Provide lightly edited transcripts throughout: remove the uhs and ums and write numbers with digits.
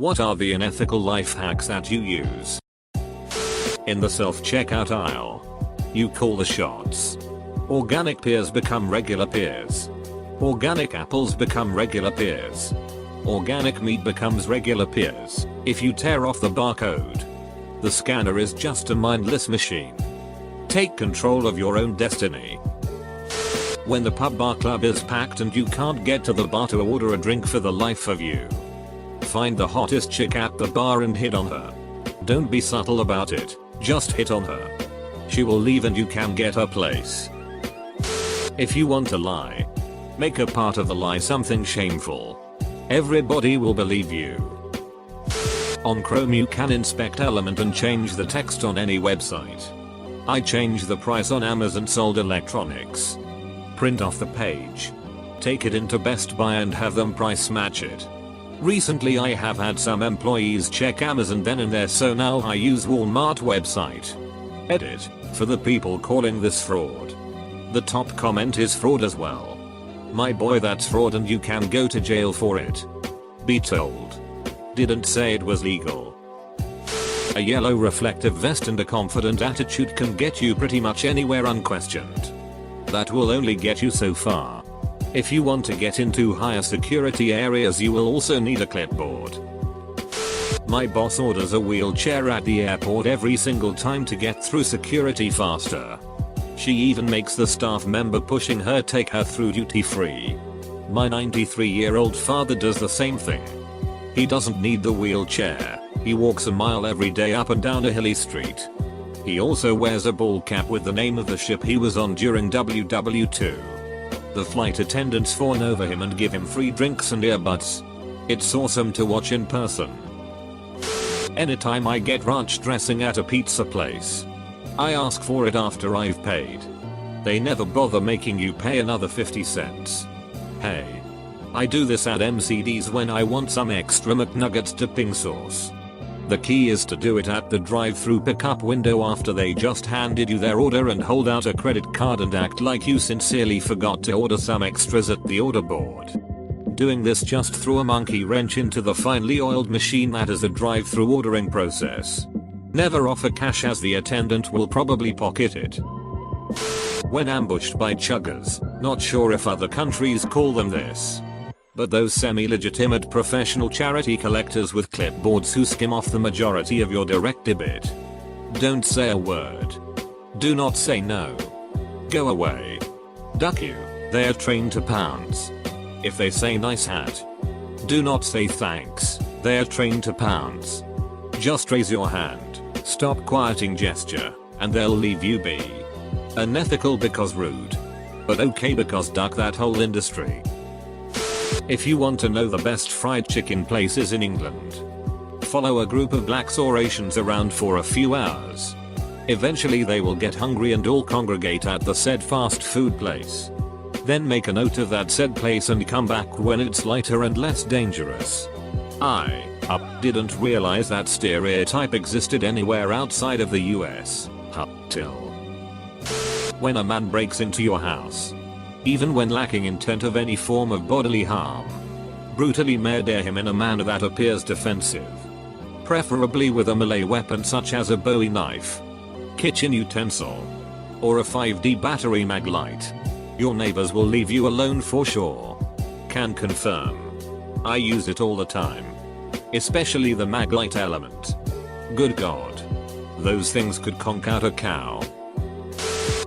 What are the unethical life hacks that you use? In the self-checkout aisle. You call the shots. Organic pears become regular pears. Organic apples become regular pears. Organic meat becomes regular pears if you tear off the barcode. The scanner is just a mindless machine. Take control of your own destiny. When the pub bar club is packed and you can't get to the bar to order a drink for the life of you, find the hottest chick at the bar and hit on her. Don't be subtle about it, just hit on her. She will leave and you can get her place. If you want to lie, make a part of the lie something shameful. Everybody will believe you. On Chrome you can inspect Element and change the text on any website. I changed the price on Amazon sold electronics. Print off the page. Take it into Best Buy and have them price match it. Recently I have had some employees check Amazon then and there, so now I use Walmart website. Edit, for the people calling this fraud. The top comment is fraud as well. My boy, that's fraud and you can go to jail for it. Be told. Didn't say it was legal. A yellow reflective vest and a confident attitude can get you pretty much anywhere unquestioned. That will only get you so far. If you want to get into higher security areas you will also need a clipboard. My boss orders a wheelchair at the airport every single time to get through security faster. She even makes the staff member pushing her take her through duty free. My 93-year-old father does the same thing. He doesn't need the wheelchair, he walks a mile every day up and down a hilly street. He also wears a ball cap with the name of the ship he was on during WW2. The flight attendants fawn over him and give him free drinks and earbuds. It's awesome to watch in person. Anytime I get ranch dressing at a pizza place, I ask for it after I've paid. They never bother making you pay another 50 cents. Hey. I do this at MCD's when I want some extra McNuggets dipping sauce. The key is to do it at the drive-through pickup window after they just handed you their order, and hold out a credit card and act like you sincerely forgot to order some extras at the order board. Doing this just threw a monkey wrench into the finely oiled machine that is the drive-through ordering process. Never offer cash as the attendant will probably pocket it. When ambushed by chuggers, not sure if other countries call them this, but those semi-legitimate professional charity collectors with clipboards who skim off the majority of your direct debit. Don't say a word. Do not say no. Go away. Duck you, they are trained to pounce. If they say nice hat, do not say thanks, they are trained to pounce. Just raise your hand, stop quieting gesture, and they'll leave you be. Unethical because rude, but okay because duck that whole industry. If you want to know the best fried chicken places in England, follow a group of blacks or Asians around for a few hours. Eventually they will get hungry and all congregate at the said fast food place. Then make a note of that said place and come back when it's lighter and less dangerous. I didn't realize that stereotype existed anywhere outside of the US. Till when a man breaks into your house, even when lacking intent of any form of bodily harm, brutally murder him in a manner that appears defensive. Preferably with a melee weapon such as a Bowie knife, kitchen utensil, or a 5D battery mag light. Your neighbors will leave you alone for sure. Can confirm. I use it all the time. Especially the mag light element. Good god. Those things could conk out a cow.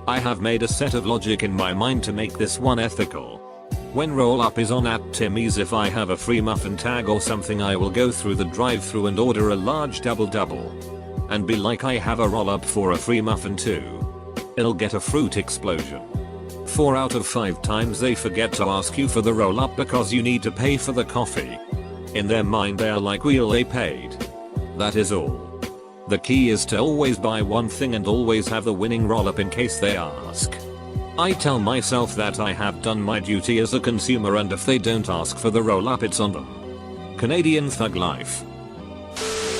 I have made a set of logic in my mind to make this one ethical. When roll up is on at Timmy's, if I have a free muffin tag or something, I will go through the drive-thru and order a large double and be like, I have a roll up for a free muffin too. It'll get a fruit explosion. 4 out of 5 times they forget to ask you for the roll up because you need to pay for the coffee. In their mind they are like, well, they paid. That is all. The key is to always buy one thing and always have the winning roll up in case they ask. I tell myself that I have done my duty as a consumer, and if they don't ask for the roll up, it's on them. Canadian thug life.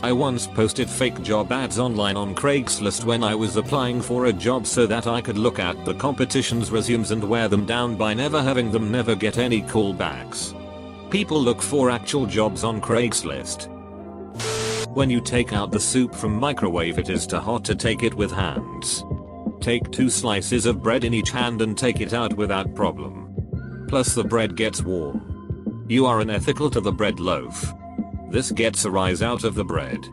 I once posted fake job ads online on Craigslist when I was applying for a job so that I could look at the competition's resumes and wear them down by never having them never get any callbacks. People look for actual jobs on Craigslist. When you take out the soup from microwave, it is too hot to take it with hands. Take 2 slices of bread in each hand and take it out without problem. Plus the bread gets warm. You are unethical to the bread loaf. This gets a rise out of the bread.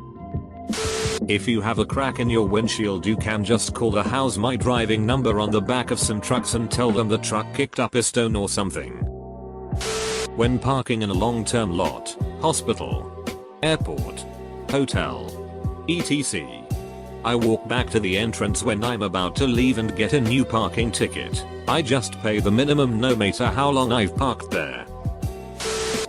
If you have a crack in your windshield, you can just call the "How's my driving" number on the back of some trucks and tell them the truck kicked up a stone or something. When parking in a long-term lot, hospital, airport, hotel, etc. I walk back to the entrance when I'm about to leave and get a new parking ticket. I just pay the minimum no matter how long I've parked there.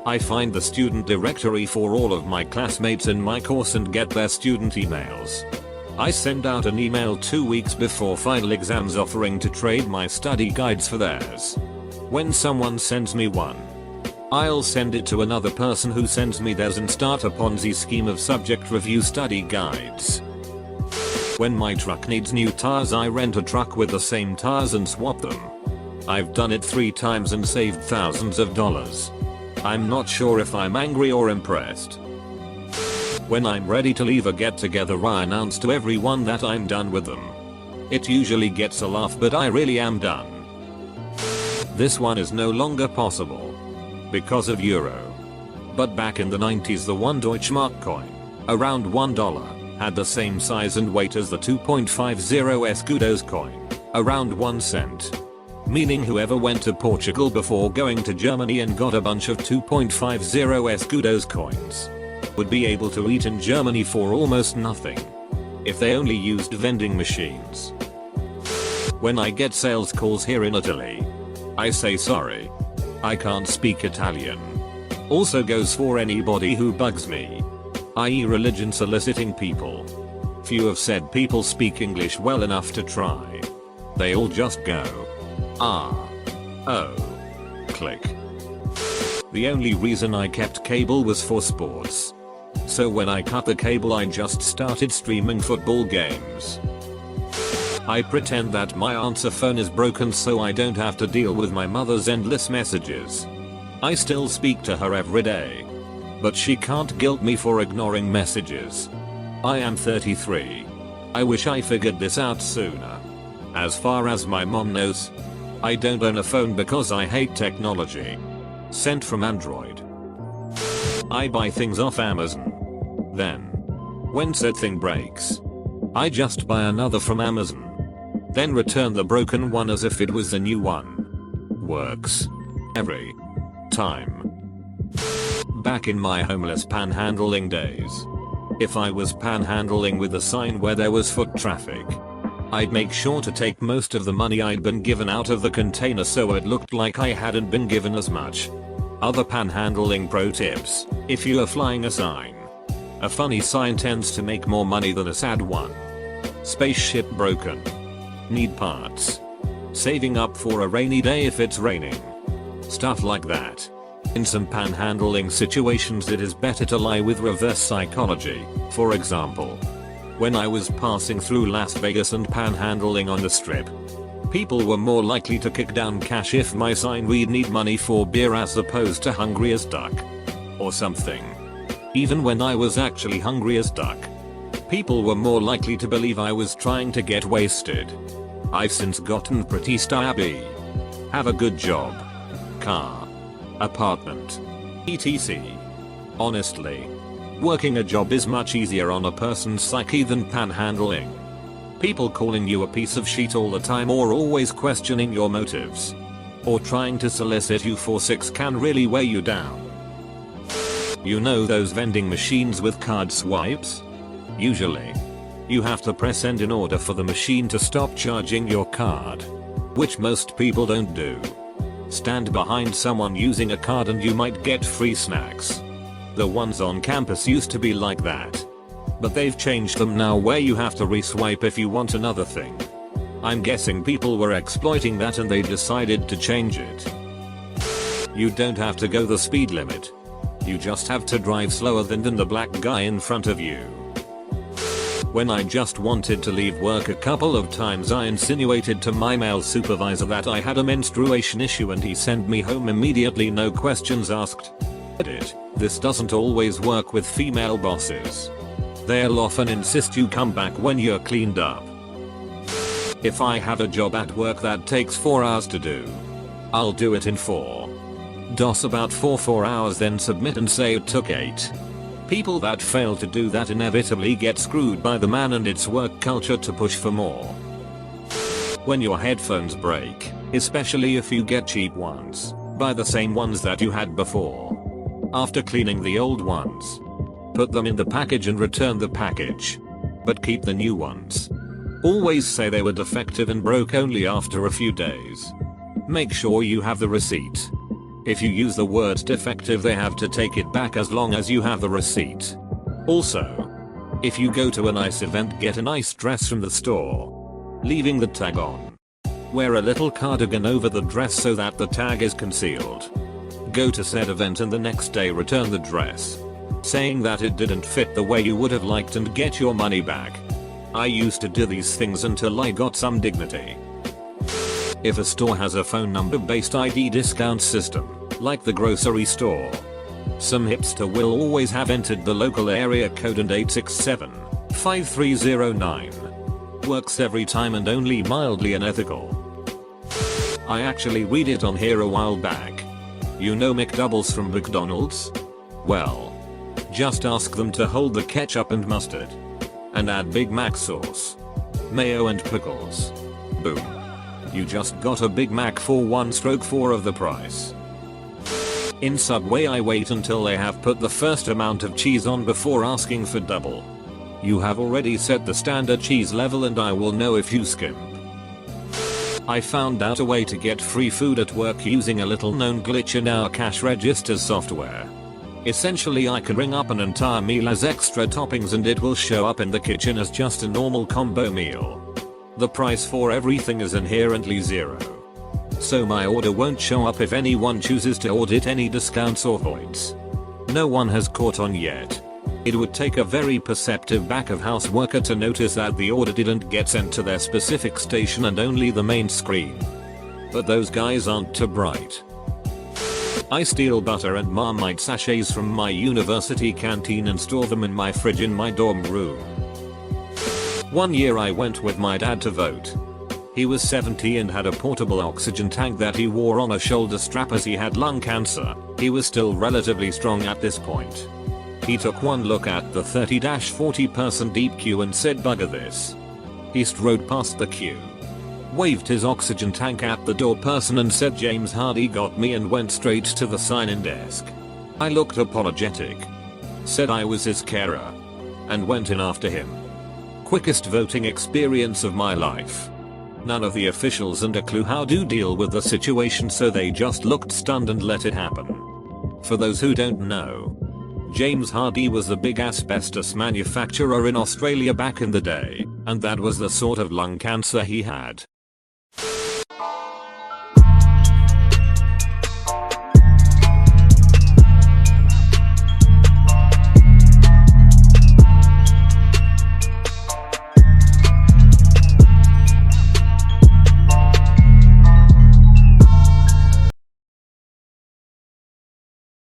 I find the student directory for all of my classmates in my course and get their student emails. I send out an email 2 weeks before final exams offering to trade my study guides for theirs. When someone sends me one, I'll send it to another person who sends me theirs and start a Ponzi scheme of subject review study guides. When my truck needs new tires, I rent a truck with the same tires and swap them. I've done it 3 times and saved thousands of dollars. I'm not sure if I'm angry or impressed. When I'm ready to leave a get-together, I announce to everyone that I'm done with them. It usually gets a laugh, but I really am done. This one is no longer possible because of euro. But back in the 90s, the 1 Deutschmark coin, around $1, had the same size and weight as the 2.50 escudos coin, around 1 cent. Meaning whoever went to Portugal before going to Germany and got a bunch of 2.50 escudos coins would be able to eat in Germany for almost nothing if they only used vending machines. When I get sales calls here in Italy, I say sorry, I can't speak Italian. Also goes for anybody who bugs me, i.e. religion soliciting people. Few have said people speak English well enough to try. They all just go, ah, oh, click. The only reason I kept cable was for sports. So when I cut the cable, I just started streaming football games. I pretend that my answer phone is broken so I don't have to deal with my mother's endless messages. I still speak to her every day, but she can't guilt me for ignoring messages. I am 33. I wish I figured this out sooner. As far as my mom knows, I don't own a phone because I hate technology. Sent from Android. I buy things off Amazon. Then, when said thing breaks, I just buy another from Amazon. Then return the broken one as if it was the new one. Works. Every time. Back in my homeless panhandling days, if I was panhandling with a sign where there was foot traffic, I'd make sure to take most of the money I'd been given out of the container so it looked like I hadn't been given as much. Other panhandling pro tips: if you are flying a sign, a funny sign tends to make more money than a sad one. Spaceship broken. Need parts. Saving up for a rainy day if it's raining. Stuff like that. In some panhandling situations, it is better to lie with reverse psychology. For example, when I was passing through Las Vegas and panhandling on the strip, people were more likely to kick down cash if my sign read "need money for beer" as opposed to "hungry as duck" or something. Even when I was actually hungry as duck, people were more likely to believe I was trying to get wasted. I've since gotten pretty stabby. Have a good job, car, apartment, etc. Honestly, working a job is much easier on a person's psyche than panhandling. People calling you a piece of shit all the time or always questioning your motives or trying to solicit you for sex can really weigh you down. You know those vending machines with card swipes? Usually, you have to press end in order for the machine to stop charging your card, which most people don't do. Stand behind someone using a card and you might get free snacks. The ones on campus used to be like that, but they've changed them now where you have to re-swipe if you want another thing. I'm guessing people were exploiting that and they decided to change it. You don't have to go the speed limit. You just have to drive slower than the black guy in front of you. When I just wanted to leave work a couple of times, I insinuated to my male supervisor that I had a menstruation issue and he sent me home immediately, no questions asked. This doesn't always work with female bosses. They'll often insist you come back when you're cleaned up. If I have a job at work that takes 4 hours to do, I'll do it in 4. DOS about 4 hours, then submit and say it took 8. People that fail to do that inevitably get screwed by the man and its work culture to push for more. When your headphones break, especially if you get cheap ones, buy the same ones that you had before. After cleaning the old ones, put them in the package and return the package. But keep the new ones. Always say they were defective and broke only after a few days. Make sure you have the receipt. If you use the word defective, they have to take it back as long as you have the receipt. Also, if you go to a nice event, get a nice dress from the store, leaving the tag on. Wear a little cardigan over the dress so that the tag is concealed. Go to said event and the next day return the dress, saying that it didn't fit the way you would have liked, and get your money back. I used to do these things until I got some dignity. If a store has a phone number based ID discount system, like the grocery store, some hipster will always have entered the local area code and 867-5309. Works every time and only mildly unethical. I actually read it on here a while back. You know McDoubles from McDonald's? Well, just ask them to hold the ketchup and mustard, and add Big Mac sauce, mayo and pickles. Boom. You just got a Big Mac for 1/4 of the price. In Subway, I wait until they have put the first amount of cheese on before asking for double. You have already set the standard cheese level and I will know if you skimp. I found out a way to get free food at work using a little known glitch in our cash registers software. Essentially, I can ring up an entire meal as extra toppings and it will show up in the kitchen as just a normal combo meal. The price for everything is inherently zero, so my order won't show up if anyone chooses to audit any discounts or voids. No one has caught on yet. It would take a very perceptive back of house worker to notice that the order didn't get sent to their specific station and only the main screen. But those guys aren't too bright. I steal butter and Marmite sachets from my university canteen and store them in my fridge in my dorm room. One year I went with my dad to vote. He was 70 and had a portable oxygen tank that he wore on a shoulder strap as he had lung cancer. He was still relatively strong at this point. He took one look at the 30-40 person deep queue and said, "Bugger this." He strode past the queue, waved his oxygen tank at the door person and said, "James Hardy got me," and went straight to the sign-in desk. I looked apologetic, said I was his carer, and went in after him. Quickest voting experience of my life. None of the officials and a clue how to deal with the situation, so they just looked stunned and let it happen. For those who don't know, James Hardy was the big asbestos manufacturer in Australia back in the day, and that was the sort of lung cancer he had.